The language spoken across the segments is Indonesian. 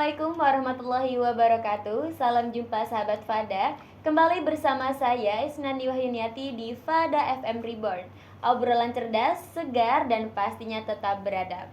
Assalamualaikum warahmatullahi wabarakatuh. Salam jumpa sahabat Fada. Kembali bersama saya Isnandi Wahyuniati di Fada FM Reborn. Obrolan cerdas, segar, dan pastinya tetap beradab.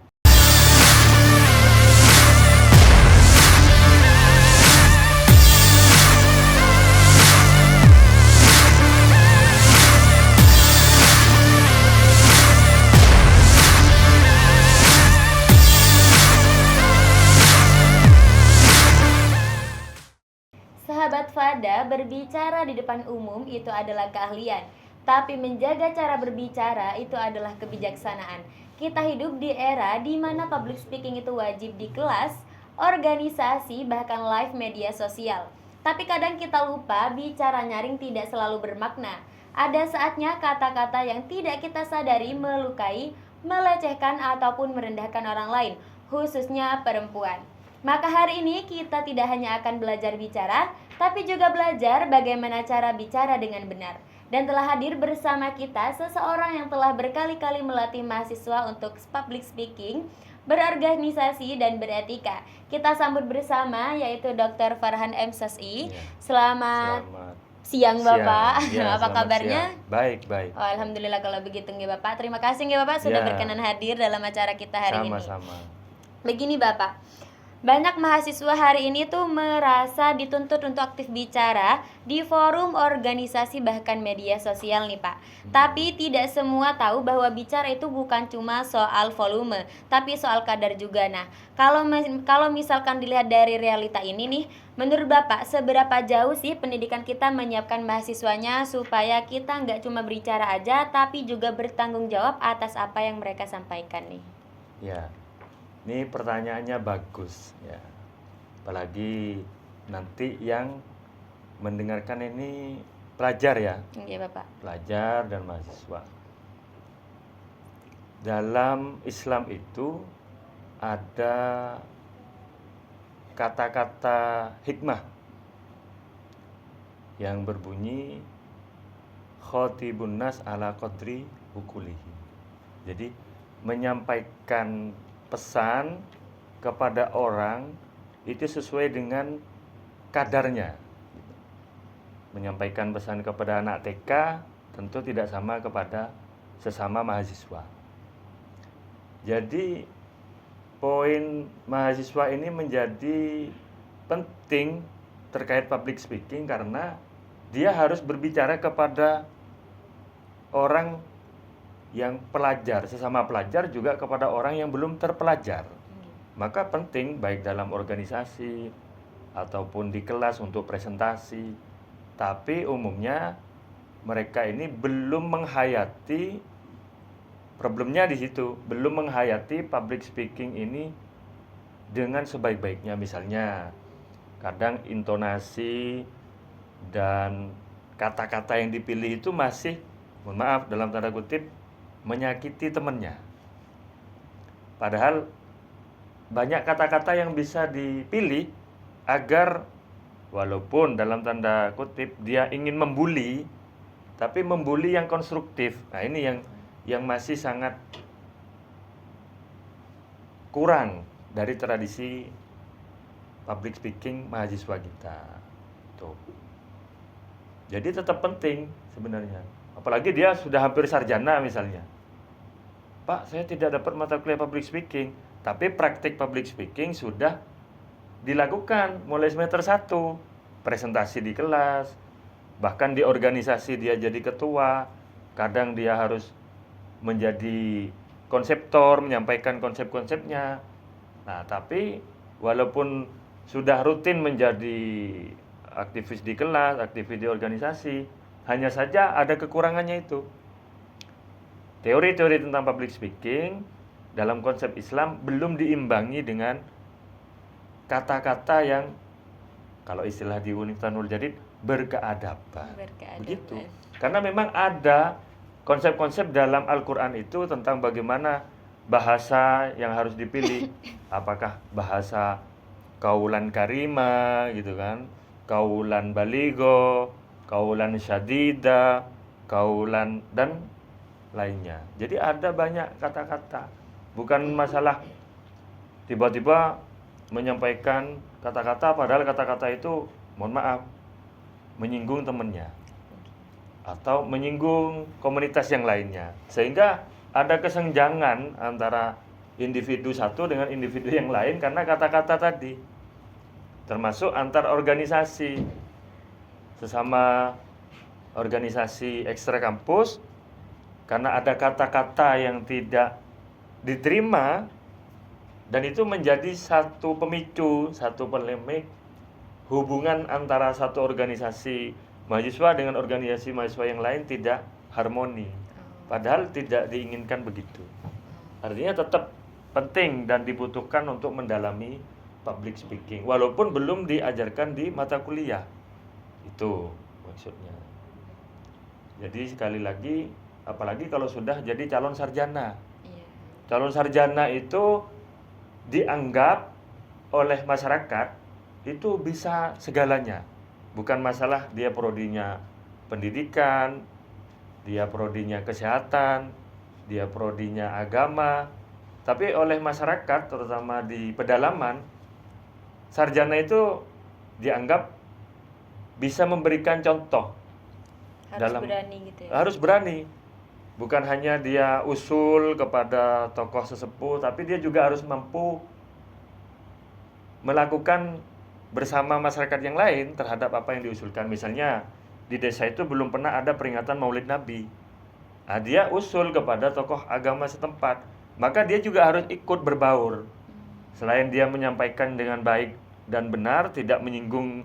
Sahabat Fada, berbicara di depan umum itu adalah keahlian, tapi menjaga cara berbicara itu adalah kebijaksanaan. Kita hidup di era di mana public speaking itu wajib di kelas, organisasi, bahkan live media sosial. Tapi kadang kita lupa bicara nyaring tidak selalu bermakna. Ada saatnya kata-kata yang tidak kita sadari melukai, melecehkan ataupun merendahkan orang lain, khususnya perempuan. Maka hari ini kita tidak hanya akan belajar bicara, tapi juga belajar bagaimana cara bicara dengan benar. Dan telah hadir bersama kita seseorang yang telah berkali-kali melatih mahasiswa untuk public speaking, berorganisasi, dan beretika. Kita sambut bersama yaitu Dr. Farhan M. Sasi. Selamat siang Bapak. Ya, apa kabarnya? Siang. Baik. Oh, alhamdulillah kalau begitu nggih Bapak. Terima kasih nggih Bapak sudah berkenan hadir dalam acara kita hari ini. Sama-sama. Begini Bapak, banyak mahasiswa hari ini tuh merasa dituntut untuk aktif bicara di forum organisasi bahkan media sosial nih Pak. Tapi tidak semua tahu bahwa bicara itu bukan cuma soal volume, tapi soal kadar juga. Nah, kalau misalkan dilihat dari realita ini nih, menurut Bapak seberapa jauh sih pendidikan kita menyiapkan mahasiswanya supaya kita nggak cuma berbicara aja, tapi juga bertanggung jawab atas apa yang mereka sampaikan nih? Ya. Ini pertanyaannya bagus ya. Apalagi nanti yang mendengarkan ini pelajar ya. Iya, Bapak. Pelajar dan mahasiswa. Dalam Islam itu ada kata-kata hikmah yang berbunyi khatibun nas ala qadri uqulihi. Jadi menyampaikan pesan kepada orang itu sesuai dengan kadarnya. Menyampaikan pesan kepada anak TK tentu tidak sama kepada sesama mahasiswa. Jadi poin mahasiswa ini menjadi penting terkait public speaking karena dia harus berbicara kepada orang yang pelajar, sesama pelajar juga kepada orang yang belum terpelajar. Maka penting baik dalam organisasi ataupun di kelas untuk presentasi. Tapi umumnya mereka ini belum menghayati problemnya di situ, belum menghayati public speaking ini dengan sebaik-baiknya. Misalnya kadang intonasi dan kata-kata yang dipilih itu masih, mohon maaf dalam tanda kutip, menyakiti temannya. Padahal banyak kata-kata yang bisa dipilih agar walaupun dalam tanda kutip dia ingin membuli, tapi membuli yang konstruktif. Nah, ini yang masih sangat kurang dari tradisi public speaking mahasiswa kita. Tuh. Jadi tetap penting sebenarnya. Apalagi dia sudah hampir sarjana misalnya. Pak, saya tidak dapat mata kuliah public speaking, tapi praktik public speaking sudah dilakukan mulai semester 1. Presentasi di kelas, bahkan di organisasi dia jadi ketua, kadang dia harus menjadi konseptor, menyampaikan konsep-konsepnya. Nah, tapi walaupun sudah rutin menjadi aktivis di kelas, aktivis di organisasi, hanya saja ada kekurangannya itu. Teori-teori tentang public speaking dalam konsep Islam belum diimbangi dengan kata-kata yang kalau istilah di Universitas Nurul Jadid berkeadaban. Begitu. Karena memang ada konsep-konsep dalam Al-Quran itu tentang bagaimana bahasa yang harus dipilih. Apakah bahasa kaulan karima gitu kan, kaulan baligo, kaulan syadida, kaulan dan lainnya. Jadi ada banyak kata-kata. Bukan masalah tiba-tiba menyampaikan kata-kata padahal kata-kata itu mohon maaf menyinggung temannya atau menyinggung komunitas yang lainnya, sehingga ada kesenjangan antara individu satu dengan individu yang lain karena kata-kata tadi, termasuk antar organisasi, sesama organisasi ekstra kampus, karena ada kata-kata yang tidak diterima dan itu menjadi satu pemicu, satu polemik hubungan antara satu organisasi mahasiswa dengan organisasi mahasiswa yang lain tidak harmoni. Padahal tidak diinginkan begitu. Artinya tetap penting dan dibutuhkan untuk mendalami public speaking walaupun belum diajarkan di mata kuliah. Itu maksudnya. Jadi sekali lagi, apalagi kalau sudah jadi calon sarjana. Calon sarjana itu dianggap oleh masyarakat itu bisa segalanya. Bukan masalah dia prodinya pendidikan, dia prodinya kesehatan, dia prodinya agama, tapi oleh masyarakat terutama di pedalaman, sarjana itu dianggap bisa memberikan contoh. Harus berani gitu ya. Harus berani. Bukan hanya dia usul kepada tokoh sesepuh, tapi dia juga harus mampu melakukan bersama masyarakat yang lain terhadap apa yang diusulkan. Misalnya di desa itu belum pernah ada peringatan Maulid Nabi. Nah, dia usul kepada tokoh agama setempat, maka dia juga harus ikut berbaur. Selain dia menyampaikan dengan baik dan benar, tidak menyinggung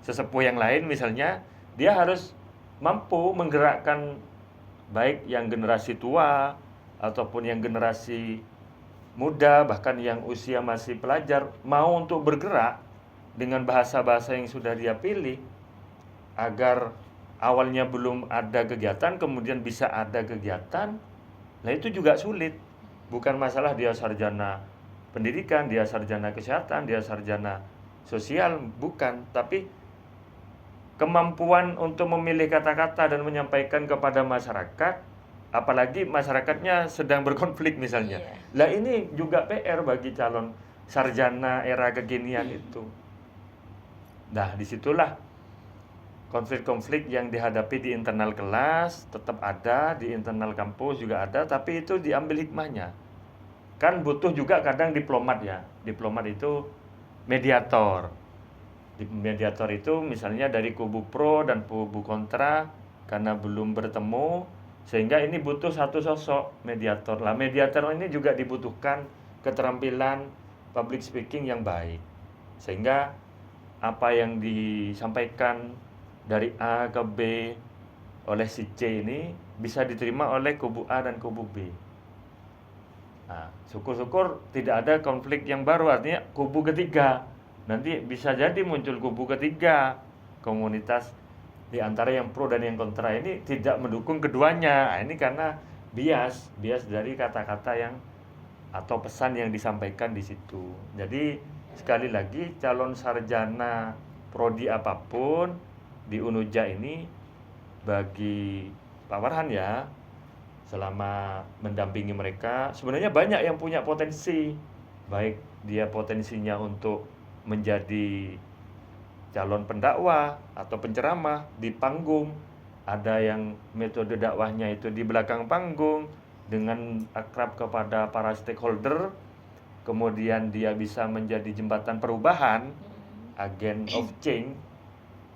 sesepuh yang lain misalnya, dia harus mampu menggerakkan baik yang generasi tua ataupun yang generasi muda, bahkan yang usia masih pelajar, mau untuk bergerak dengan bahasa-bahasa yang sudah dia pilih agar awalnya belum ada kegiatan kemudian bisa ada kegiatan. Nah itu juga sulit. Bukan masalah dia sarjana pendidikan, dia sarjana kesehatan, dia sarjana sosial, bukan, tapi kemampuan untuk memilih kata-kata dan menyampaikan kepada masyarakat, apalagi masyarakatnya sedang berkonflik misalnya. Lah ini juga PR bagi calon sarjana era kekinian itu. Nah, disitulah konflik-konflik yang dihadapi di internal kelas tetap ada, di internal kampus juga ada, tapi itu diambil hikmahnya. Kan butuh juga kadang diplomat ya. Diplomat itu mediator. Mediator itu misalnya dari kubu pro dan kubu kontra karena belum bertemu, sehingga ini butuh satu sosok mediator. Lah mediator ini juga dibutuhkan keterampilan public speaking yang baik. Sehingga apa yang disampaikan dari A ke B oleh si C ini bisa diterima oleh kubu A dan kubu B. Nah, syukur-syukur tidak ada konflik yang baru, artinya kubu ketiga. Nanti bisa jadi muncul kubu ketiga, komunitas di antara yang pro dan yang kontra ini tidak mendukung keduanya. Nah, ini karena bias dari kata-kata yang atau pesan yang disampaikan di situ. Jadi sekali lagi calon sarjana prodi apapun di Unuja ini bagi Pak Farhan ya, selama mendampingi mereka sebenarnya banyak yang punya potensi, baik dia potensinya untuk menjadi calon pendakwah atau penceramah di panggung, ada yang metode dakwahnya itu di belakang panggung dengan akrab kepada para stakeholder, kemudian dia bisa menjadi jembatan perubahan, agent of change.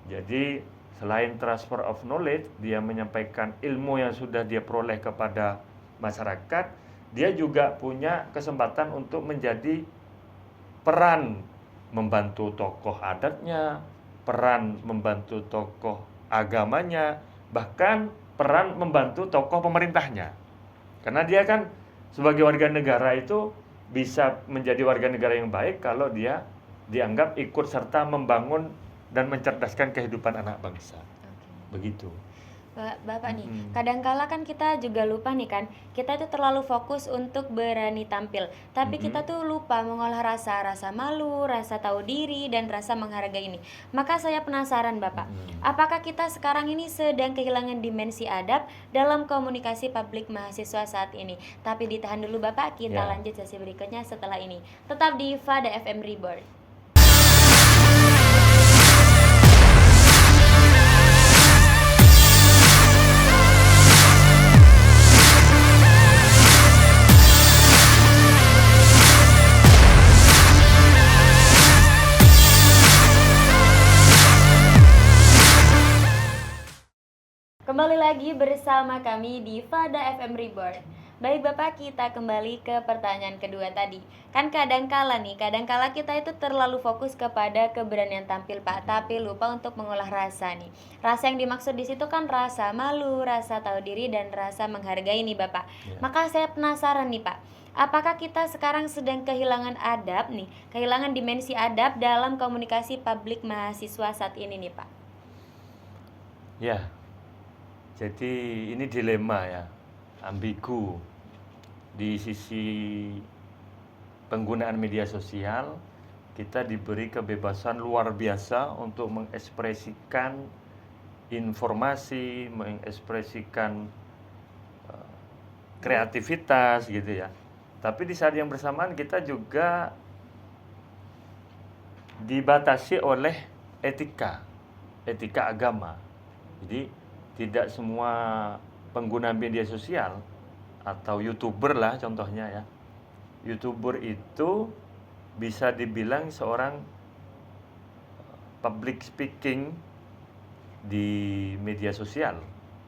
Jadi selain transfer of knowledge, dia menyampaikan ilmu yang sudah dia peroleh kepada masyarakat, dia juga punya kesempatan untuk menjadi peran membantu tokoh adatnya, peran membantu tokoh agamanya, bahkan peran membantu tokoh pemerintahnya. Karena dia kan sebagai warga negara itu bisa menjadi warga negara yang baik kalau dia dianggap ikut serta membangun dan mencerdaskan kehidupan anak bangsa. Begitu. Bapak nih, Mm-mm. kadangkala kan kita juga lupa nih kan, kita itu terlalu fokus untuk berani tampil, tapi Mm-mm. kita tuh lupa mengolah rasa malu, rasa tahu diri, dan rasa menghargai ini. Maka saya penasaran Bapak, Mm-mm. apakah kita sekarang ini sedang kehilangan dimensi adab dalam komunikasi publik mahasiswa saat ini? Tapi ditahan dulu Bapak, kita Ya. lanjut sesi berikutnya setelah ini. Tetap di Fada FM Reborn. Kembali lagi bersama kami di Fada FM Reborn. Baik Bapak, kita kembali ke pertanyaan kedua tadi. Kan kadangkala kita itu terlalu fokus kepada keberanian tampil Pak, tapi lupa untuk mengolah rasa nih. Rasa yang dimaksud di situ kan rasa malu, rasa tahu diri, dan rasa menghargai nih Bapak. Ya. Maka saya penasaran nih Pak, apakah kita sekarang sedang kehilangan adab nih, kehilangan dimensi adab dalam komunikasi publik mahasiswa saat ini nih Pak? Ya. Jadi ini dilema ya, ambigu. Di sisi penggunaan media sosial, kita diberi kebebasan luar biasa untuk mengekspresikan informasi, mengekspresikan kreativitas gitu ya. Tapi di saat yang bersamaan kita juga dibatasi oleh etika agama. Jadi tidak semua pengguna media sosial atau YouTuber lah contohnya ya. YouTuber itu bisa dibilang seorang public speaking di media sosial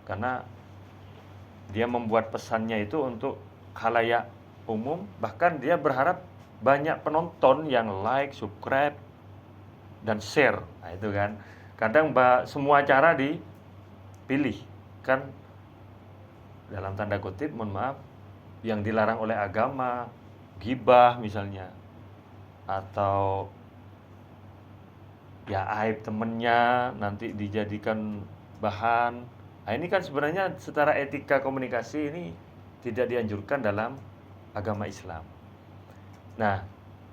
karena dia membuat pesannya itu untuk khalayak umum, bahkan dia berharap banyak penonton yang like, subscribe, dan share. Nah, itu kan. Kadang semua cara dipilih kan, dalam tanda kutip, mohon maaf, yang dilarang oleh agama, ghibah misalnya, atau ya aib temennya nanti dijadikan bahan. Nah, ini kan sebenarnya secara etika komunikasi ini tidak dianjurkan dalam agama Islam. Nah,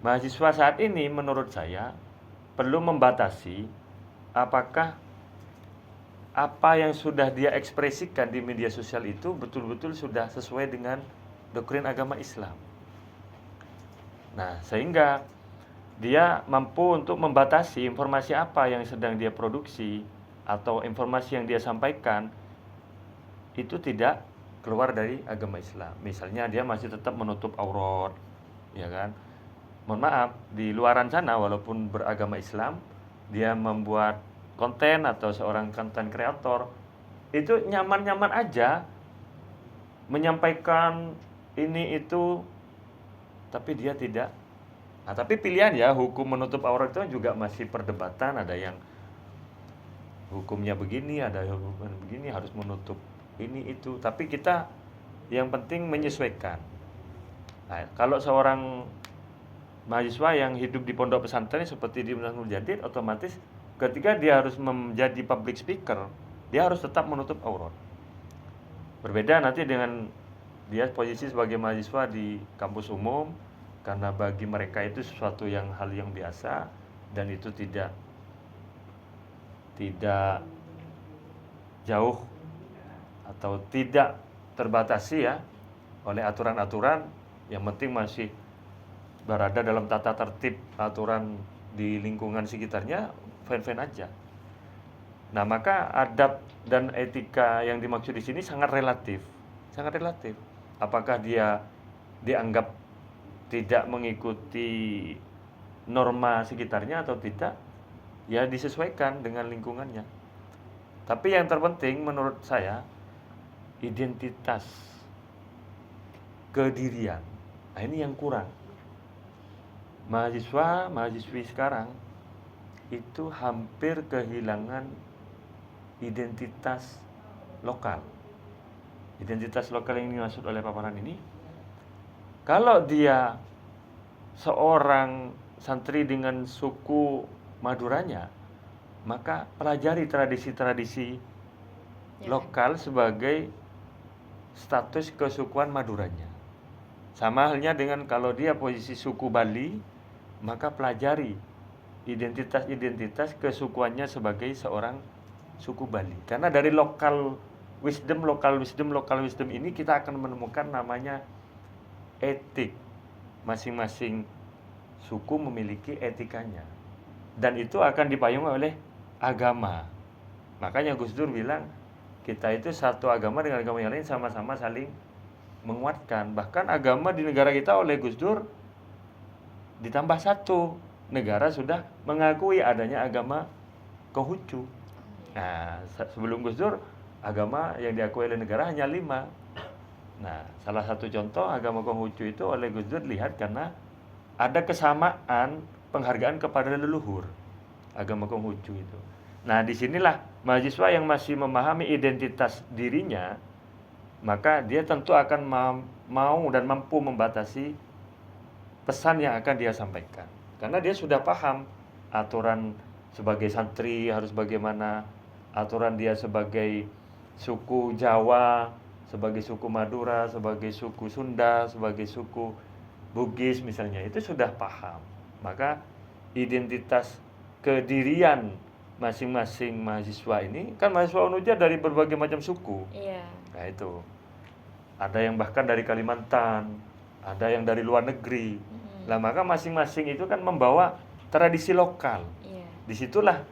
mahasiswa saat ini menurut saya perlu membatasi apakah apa yang sudah dia ekspresikan di media sosial itu betul-betul sudah sesuai dengan doktrin agama Islam. Nah, sehingga dia mampu untuk membatasi informasi apa yang sedang dia produksi atau informasi yang dia sampaikan itu tidak keluar dari agama Islam. Misalnya dia masih tetap menutup aurat, ya kan? Mohon maaf, di luaran sana walaupun beragama Islam, dia membuat konten atau seorang konten kreator itu nyaman-nyaman aja menyampaikan ini itu, tapi dia tidak. Nah, tapi pilihan ya, hukum menutup aurat itu juga masih perdebatan. Ada yang hukumnya begini, ada yang hukum begini, harus menutup ini itu. Tapi kita yang penting menyesuaikan. Nah, kalau seorang mahasiswa yang hidup di pondok pesantren seperti di Universitas Nurjadid, otomatis ketika dia harus menjadi public speaker, dia harus tetap menutup aurat. Berbeda nanti dengan dia posisi sebagai mahasiswa di kampus umum, karena bagi mereka itu sesuatu hal yang biasa dan itu tidak jauh atau tidak terbatasi ya oleh aturan-aturan, yang penting masih berada dalam tata tertib aturan di lingkungan sekitarnya, fine-fine aja. Nah, maka adab dan etika yang dimaksud di sini sangat relatif. Sangat relatif. Apakah dia dianggap tidak mengikuti norma sekitarnya atau tidak? Ya disesuaikan dengan lingkungannya. Tapi yang terpenting menurut saya identitas, kedirian. Nah, ini yang kurang. Mahasiswi sekarang itu hampir kehilangan identitas lokal. Identitas lokal yang dimaksud oleh paparan ini, kalau dia seorang santri dengan suku Maduranya, maka pelajari tradisi-tradisi Ya. lokal sebagai status kesukuan Maduranya. Sama halnya dengan kalau dia posisi suku Bali, maka pelajari identitas-identitas kesukuannya sebagai seorang suku Bali. Karena dari lokal wisdom ini kita akan menemukan namanya etik. Masing-masing suku memiliki etikanya. Dan itu akan dipayungi oleh agama. Makanya Gus Dur bilang, kita itu satu agama dengan agama yang lain sama-sama saling menguatkan. Bahkan agama di negara kita oleh Gus Dur ditambah satu. Negara sudah mengakui adanya agama Konghucu. Nah, sebelum Gus Dur, agama yang diakui oleh negara hanya 5. Nah, salah satu contoh agama Konghucu itu oleh Gus Dur lihat karena ada kesamaan penghargaan kepada leluhur agama Konghucu itu. Nah, disinilah mahasiswa yang masih memahami identitas dirinya, maka dia tentu akan mau dan mampu membatasi pesan yang akan dia sampaikan. Karena dia sudah paham aturan sebagai santri harus bagaimana, aturan dia sebagai suku Jawa, sebagai suku Madura, sebagai suku Sunda, sebagai suku Bugis misalnya, itu sudah paham. Maka identitas kedirian masing-masing mahasiswa ini, kan mahasiswa Unuja dari berbagai macam suku. Iya. Nah itu, ada yang bahkan dari Kalimantan, ada yang dari luar negeri. Nah maka masing-masing itu kan membawa tradisi lokal. Iya. Disitulah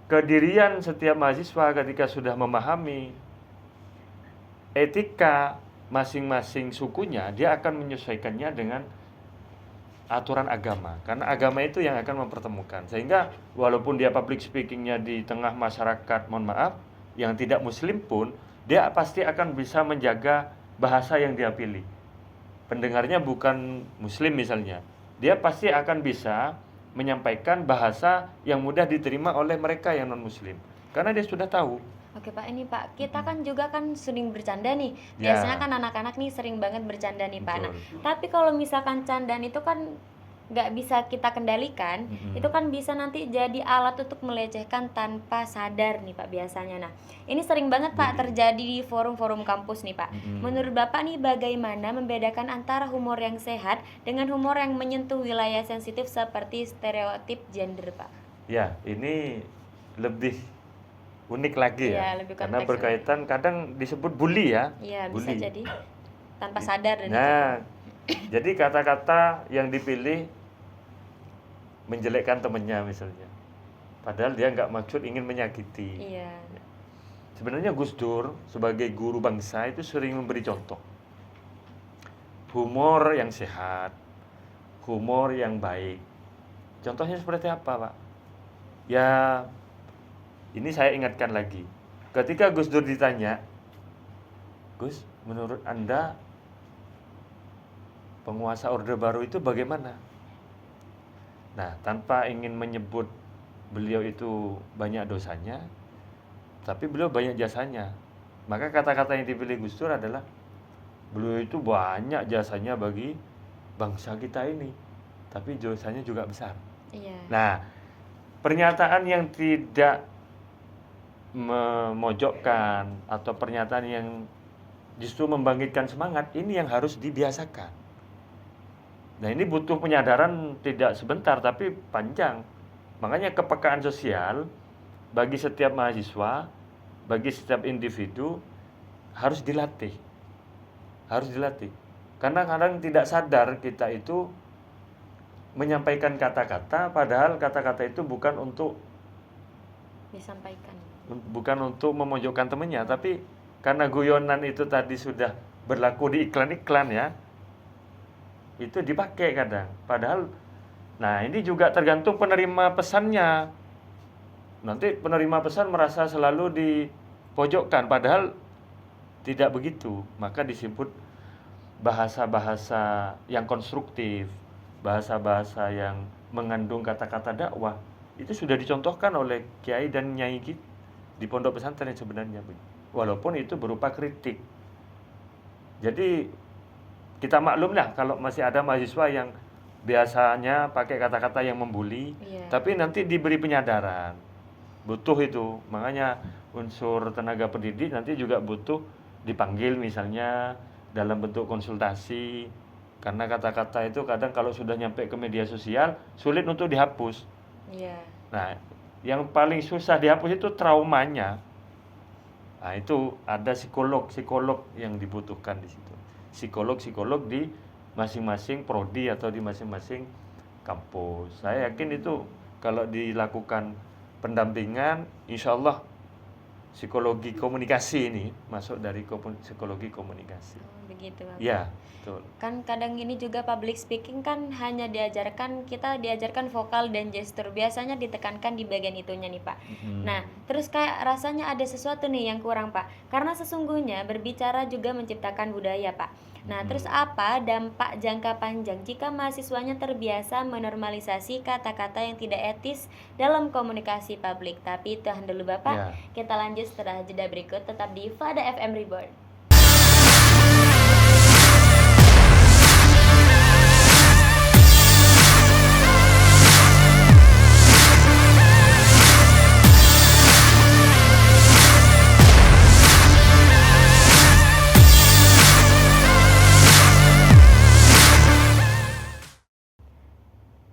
kedirian setiap mahasiswa ketika sudah memahami etika masing-masing sukunya, dia akan menyesuaikannya dengan aturan agama. Karena agama itu yang akan mempertemukan. Sehingga walaupun dia public speakingnya di tengah masyarakat, mohon maaf, yang tidak muslim pun, dia pasti akan bisa menjaga bahasa yang dia pilih. Pendengarnya bukan muslim misalnya, dia pasti akan bisa menyampaikan bahasa yang mudah diterima oleh mereka yang non muslim. Karena dia sudah tahu. Oke Pak, ini Pak, kita kan juga kan sering bercanda nih. Ya. Biasanya kan anak-anak nih sering banget bercanda nih Pak. Nah, Betul. tapi kalau misalkan candaan itu kan nggak bisa kita kendalikan, itu kan bisa nanti jadi alat untuk melecehkan tanpa sadar nih Pak biasanya. Nah, ini sering banget Pak terjadi di forum-forum kampus nih Pak. Menurut Bapak nih bagaimana membedakan antara humor yang sehat dengan humor yang menyentuh wilayah sensitif seperti stereotip gender Pak? Ya, ini lebih unik lagi Iya, ya. lebih Karena kompleks berkaitan kadang disebut bully ya. Iya, bisa Bully. jadi tanpa sadar dan itu. Nah, jadi kata-kata yang dipilih menjelekkan temannya misalnya. Padahal dia nggak maksud ingin menyakiti. Iya. Sebenarnya Gus Dur sebagai guru bangsa itu sering memberi contoh. Humor yang sehat, humor yang baik. Contohnya seperti apa, Pak? Ya, ini saya ingatkan lagi. Ketika Gus Dur ditanya, Gus, menurut Anda penguasa Orde Baru itu bagaimana? Nah, tanpa ingin menyebut beliau itu banyak dosanya, tapi beliau banyak jasanya. Maka kata-kata yang dipilih Gus Dur adalah, beliau itu banyak jasanya bagi bangsa kita ini, tapi dosanya juga besar. Iya. Nah, pernyataan yang tidak memojokkan atau pernyataan yang justru membangkitkan semangat, ini yang harus dibiasakan. Nah, ini butuh penyadaran tidak sebentar tapi panjang. Makanya kepekaan sosial bagi setiap mahasiswa, bagi setiap individu harus dilatih. Harus dilatih. Karena kadang tidak sadar kita itu menyampaikan kata-kata, padahal kata-kata itu bukan untuk Disampaikan. bukan untuk memojokkan temannya, tapi karena guyonan itu tadi sudah berlaku di iklan-iklan ya, itu dipakai kadang. Padahal, nah ini juga tergantung penerima pesannya. Nanti penerima pesan merasa selalu dipojokkan, padahal tidak begitu. Maka disebut bahasa-bahasa yang konstruktif, bahasa-bahasa yang mengandung kata-kata dakwah. Itu sudah dicontohkan oleh kiai dan nyai di pondok pesantren sebenarnya, walaupun itu berupa kritik. Jadi kita maklum lah kalau masih ada mahasiswa yang biasanya pakai kata-kata yang membuli, Iya. tapi nanti diberi penyadaran. butuh itu. Makanya unsur tenaga pendidik nanti juga butuh dipanggil misalnya dalam bentuk konsultasi. Karena kata-kata itu kadang kalau sudah nyampe ke media sosial sulit untuk dihapus. Iya. Nah, yang paling susah dihapus itu traumanya. Nah, itu ada psikolog yang dibutuhkan di situ. Psikolog di masing-masing prodi atau di masing-masing kampus. Saya yakin itu kalau dilakukan pendampingan, insya Allah psikologi komunikasi ini masuk dari psikologi komunikasi. Begitu, Bapak. Ya, betul. Kan kadang ini juga public speaking kan hanya kita diajarkan vokal dan gestur, biasanya ditekankan di bagian itunya nih Pak. Nah, terus kayak rasanya ada sesuatu nih yang kurang Pak, karena sesungguhnya berbicara juga menciptakan budaya Pak. Nah, terus apa dampak jangka panjang jika mahasiswanya terbiasa menormalisasi kata-kata yang tidak etis dalam komunikasi publik? Tapi tahan dulu Bapak, Ya. kita lanjut setelah jeda berikut, tetap di Fada FM Reborn.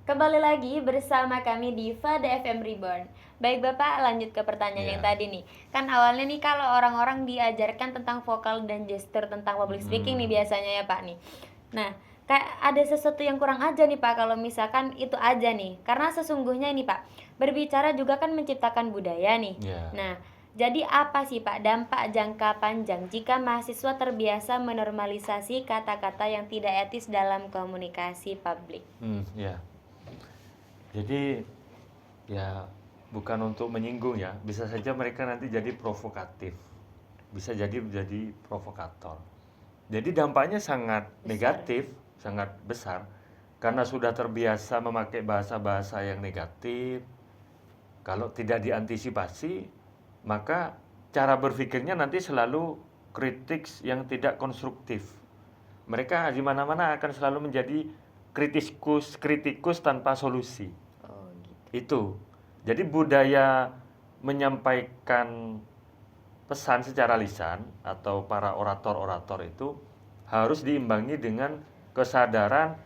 Kembali lagi bersama kami di Fada FM Reborn. Baik Bapak, lanjut ke pertanyaan yang tadi nih. Kan awalnya nih kalau orang-orang diajarkan tentang vokal dan gestur tentang public speaking nih biasanya ya Pak nih. Nah, kayak ada sesuatu yang kurang aja nih Pak kalau misalkan itu aja nih. Karena sesungguhnya ini Pak, berbicara juga kan menciptakan budaya nih. Nah, jadi apa sih Pak dampak jangka panjang jika mahasiswa terbiasa menormalisasi kata-kata yang tidak etis dalam komunikasi publik? Ya. Jadi ya bukan untuk menyinggung ya, bisa saja mereka nanti jadi provokatif, bisa jadi provokator. Jadi dampaknya sangat negatif, sangat besar, karena sudah terbiasa memakai bahasa-bahasa yang negatif. Kalau tidak diantisipasi, maka cara berpikirnya nanti selalu kritik yang tidak konstruktif. Mereka di mana-mana akan selalu menjadi kritikus tanpa solusi. Itu. Jadi budaya menyampaikan pesan secara lisan atau para orator-orator itu harus diimbangi dengan kesadaran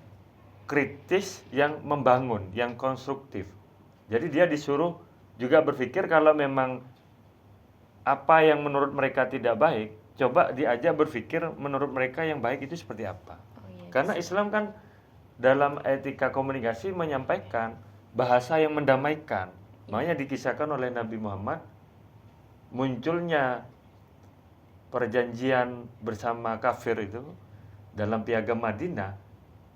kritis yang membangun, yang konstruktif. Jadi dia disuruh juga berpikir kalau memang apa yang menurut mereka tidak baik, coba diajak berpikir menurut mereka yang baik itu seperti apa. Karena Islam kan dalam etika komunikasi menyampaikan bahasa yang mendamaikan. Makanya dikisahkan oleh Nabi Muhammad munculnya perjanjian bersama kafir itu dalam piagam Madinah,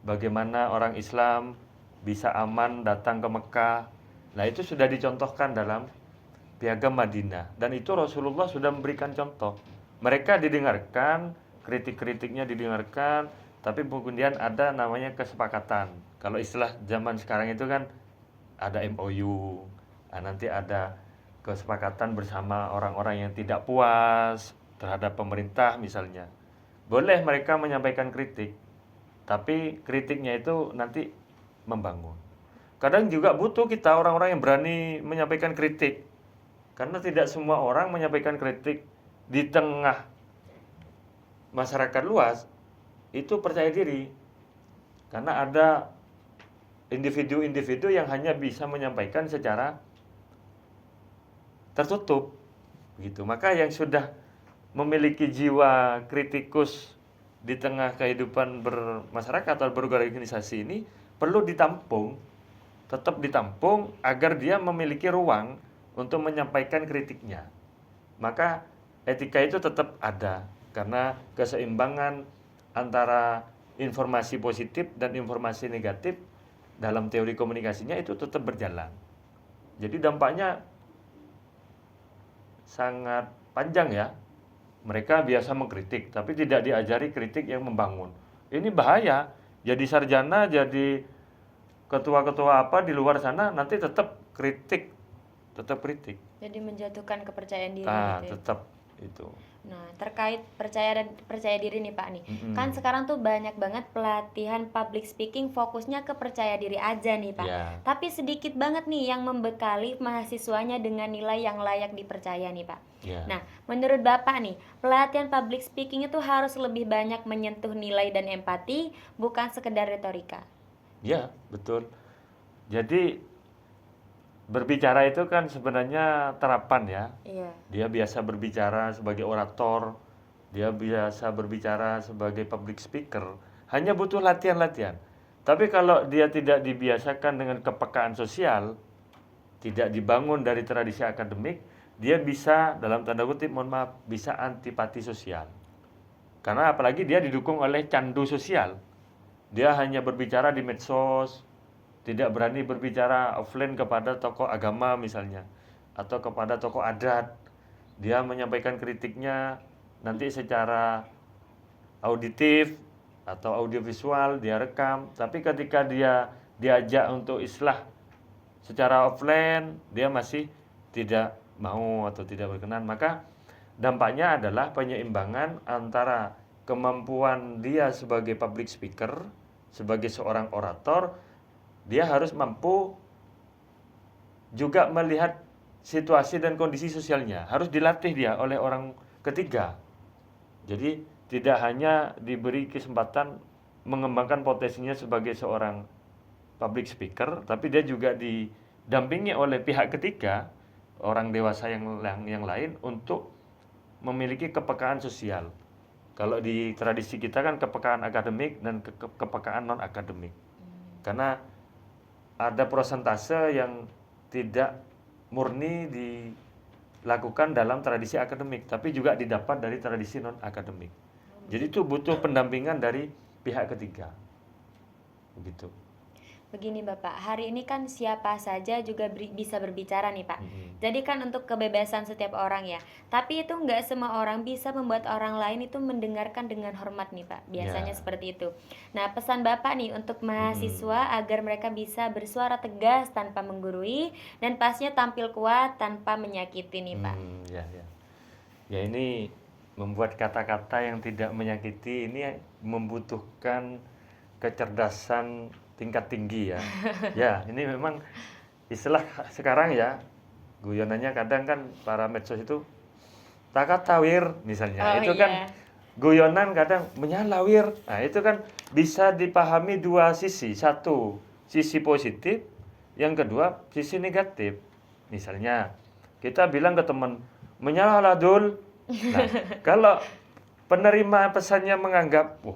bagaimana orang Islam bisa aman datang ke Mekah. Nah, itu sudah dicontohkan dalam piagam Madinah, dan itu Rasulullah sudah memberikan contoh. Mereka didengarkan, kritik-kritiknya didengarkan, tapi kemudian ada namanya kesepakatan. Kalau istilah zaman sekarang itu kan ada MOU, nanti ada kesepakatan bersama orang-orang yang tidak puas terhadap pemerintah misalnya. Boleh mereka menyampaikan kritik, tapi kritiknya itu nanti membangun. Kadang juga butuh kita orang-orang yang berani menyampaikan kritik, karena tidak semua orang menyampaikan kritik di tengah masyarakat luas itu percaya diri, karena ada individu-individu yang hanya bisa menyampaikan secara tertutup gitu. Maka yang sudah memiliki jiwa kritikus di tengah kehidupan bermasyarakat atau berorganisasi ini perlu ditampung, tetap ditampung agar dia memiliki ruang untuk menyampaikan kritiknya. Maka etika itu tetap ada, karena keseimbangan antara informasi positif dan informasi negatif dalam teori komunikasinya itu tetap berjalan. Jadi dampaknya sangat panjang ya. Mereka biasa mengkritik, tapi tidak diajari kritik yang membangun. Ini bahaya. Jadi sarjana, jadi ketua-ketua apa di luar sana nanti tetap kritik. Jadi menjatuhkan kepercayaan diri gitu ya? Tetap. itu. Nah, terkait percaya diri nih Pak nih. Mm-mm. Kan sekarang tuh banyak banget pelatihan public speaking fokusnya ke percaya diri aja nih Pak. Ya. Tapi sedikit banget nih yang membekali mahasiswanya dengan nilai yang layak dipercaya nih Pak. Ya. Nah, menurut Bapak nih, pelatihan public speaking itu harus lebih banyak menyentuh nilai dan empati, bukan sekedar retorika. Ya, betul. Jadi berbicara itu kan sebenarnya terapan ya. Iya. Dia biasa berbicara sebagai orator, dia biasa berbicara sebagai public speaker, hanya butuh latihan-latihan. Tapi kalau dia tidak dibiasakan dengan kepekaan sosial, tidak dibangun dari tradisi akademik, dia bisa, dalam tanda kutip, mohon maaf, bisa antipati sosial. Karena apalagi dia didukung oleh candu sosial. Dia hanya berbicara di medsos, tidak berani berbicara offline kepada tokoh agama misalnya, atau kepada tokoh adat. Dia menyampaikan kritiknya nanti secara auditif atau audiovisual, dia rekam. Tapi ketika dia diajak untuk islah secara offline, dia masih tidak mau atau tidak berkenan. Maka dampaknya adalah penyeimbangan antara kemampuan dia sebagai public speaker, sebagai seorang orator. Dia harus mampu juga melihat situasi dan kondisi sosialnya. Harus dilatih dia oleh orang ketiga. Jadi tidak hanya diberi kesempatan mengembangkan potensinya sebagai seorang public speaker, tapi dia juga didampingi oleh pihak ketiga, orang dewasa yang lain, untuk memiliki kepekaan sosial. Kalau di tradisi kita kan kepekaan akademik dan kepekaan non akademik. Karena ada prosentase yang tidak murni dilakukan dalam tradisi akademik, tapi juga didapat dari tradisi non akademik. Jadi itu butuh pendampingan dari pihak ketiga. Begitu. Begini Bapak, hari ini kan siapa saja juga bisa berbicara nih Pak. Mm-hmm. Jadi kan untuk kebebasan setiap orang ya. Tapi itu nggak semua orang bisa membuat orang lain itu mendengarkan dengan hormat nih Pak. Biasanya seperti itu. Nah, pesan Bapak nih untuk mahasiswa agar mereka bisa bersuara tegas tanpa menggurui, dan pasnya tampil kuat tanpa menyakiti nih Pak. Ya ini membuat kata-kata yang tidak menyakiti ini membutuhkan kecerdasan tingkat tinggi ya. Ya, ini memang istilah sekarang ya. Guyonannya kadang kan para medsos itu takatawir misalnya. Itu kan guyonan kadang menyalawir. Nah, itu kan bisa dipahami dua sisi. Satu, sisi positif, yang kedua, sisi negatif. Misalnya, kita bilang ke teman, menyalalah dul. Nah, kalau penerima pesannya menganggap, "Wah,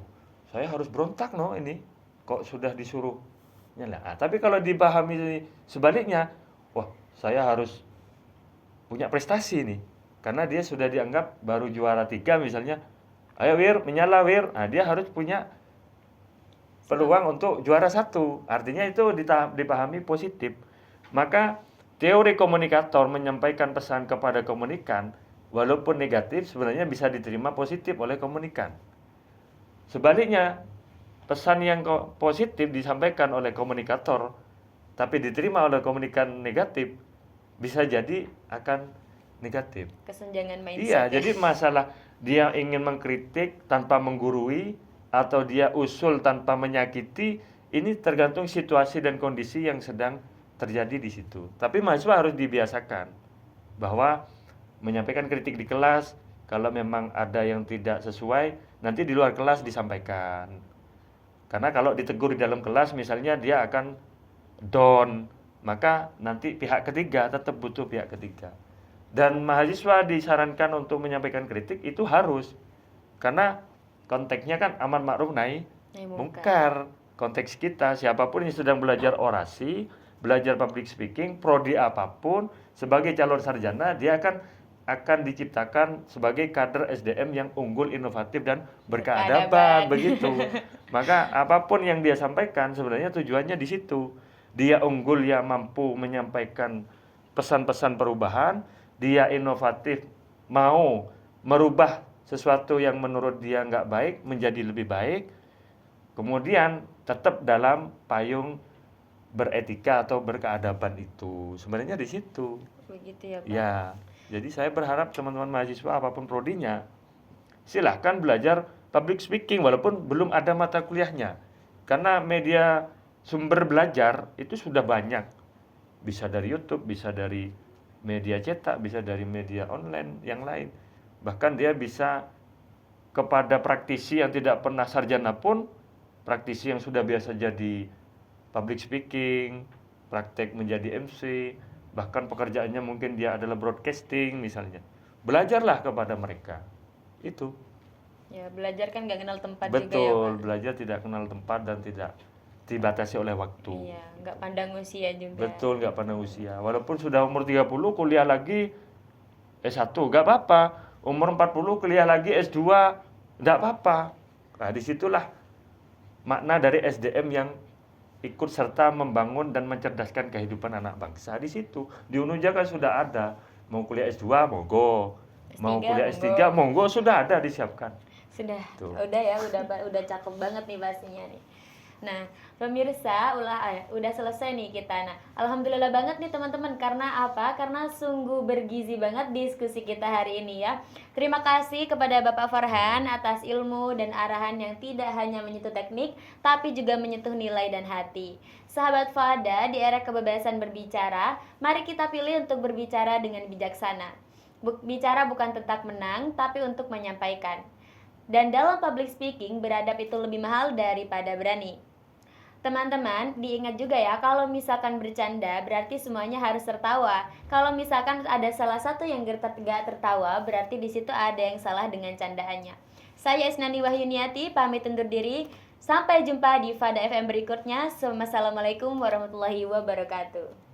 saya harus berontak no ini. Kok sudah disuruh nyala." Nah, tapi kalau dipahami sebaliknya, wah, saya harus punya prestasi nih. Karena dia sudah dianggap baru juara 3 misalnya. Ayo Wir, menyala Wir. Nah, dia harus punya peluang untuk juara 1. Artinya itu dipahami positif. Maka teori komunikator menyampaikan pesan kepada komunikan, walaupun negatif sebenarnya bisa diterima positif oleh komunikan. Sebaliknya, pesan yang positif disampaikan oleh komunikator, tapi diterima oleh komunikan negatif, bisa jadi akan negatif. Kesenjangan mindset. Iya, jadi masalah dia ingin mengkritik tanpa menggurui, atau dia usul tanpa menyakiti, ini tergantung situasi dan kondisi yang sedang terjadi di situ. Tapi mahasiswa harus dibiasakan bahwa menyampaikan kritik di kelas, kalau memang ada yang tidak sesuai, nanti di luar kelas disampaikan. Karena kalau ditegur di dalam kelas misalnya dia akan down, maka nanti pihak ketiga tetap butuh pihak ketiga. Dan mahasiswa disarankan untuk menyampaikan kritik itu harus, karena konteksnya kan amar ma'ruf nahi mungkar. Konteks kita, siapapun yang sedang belajar orasi, belajar public speaking, prodi apapun, sebagai calon sarjana, dia akan diciptakan sebagai kader SDM yang unggul, inovatif, dan berkeadaban. Begitu. Maka apapun yang dia sampaikan sebenarnya tujuannya di situ. Dia unggul, ya mampu menyampaikan pesan-pesan perubahan, dia inovatif, mau merubah sesuatu yang menurut dia nggak baik menjadi lebih baik, kemudian tetap dalam payung beretika atau berkeadaban itu. Sebenarnya di situ. Begitu ya Pak. Ya. Jadi saya berharap teman-teman mahasiswa apapun prodinya, silahkan belajar public speaking walaupun belum ada mata kuliahnya. Karena media sumber belajar itu sudah banyak. Bisa dari YouTube, bisa dari media cetak, bisa dari media online yang lain. Bahkan dia bisa kepada praktisi yang tidak pernah sarjana pun, praktisi yang sudah biasa jadi public speaking, praktek menjadi MC, bahkan pekerjaannya mungkin dia adalah broadcasting misalnya. Belajarlah kepada mereka. Itu. Ya, belajar kan nggak kenal tempat juga ya, Betul, Pak. belajar tidak kenal tempat dan tidak dibatasi oleh waktu. Iya, nggak pandang usia juga. Betul, nggak pandang usia. Walaupun sudah umur 30 kuliah lagi S1, nggak apa-apa. Umur 40 kuliah lagi S2, nggak apa-apa. Nah, disitulah makna dari SDM yang ikut serta membangun dan mencerdaskan kehidupan anak bangsa. Di situ, di Unuja kan sudah ada. Mau kuliah S2, monggo. Mau S3, kuliah S3, monggo, sudah ada disiapkan. Sudah, Tuh. udah ya, udah cakep banget nih pastinya nih. Nah, pemirsa, udah selesai nih kita. Nah, alhamdulillah banget nih teman-teman. Karena apa? Karena sungguh bergizi banget diskusi kita hari ini ya. Terima kasih kepada Bapak Farhan atas ilmu dan arahan yang tidak hanya menyentuh teknik, tapi juga menyentuh nilai dan hati. Sahabat Fada, di era kebebasan berbicara, mari kita pilih untuk berbicara dengan bijaksana. Bicara bukan tentang menang, tapi untuk menyampaikan. Dan dalam public speaking, beradab itu lebih mahal daripada berani. Teman-teman, diingat juga ya, kalau misalkan bercanda, berarti semuanya harus tertawa. Kalau misalkan ada salah satu yang gak tertawa, berarti di situ ada yang salah dengan candaannya. Saya Isnani Wahyuniati, pamit undur diri. Sampai jumpa di Fada FM berikutnya. Wassalamualaikum warahmatullahi wabarakatuh.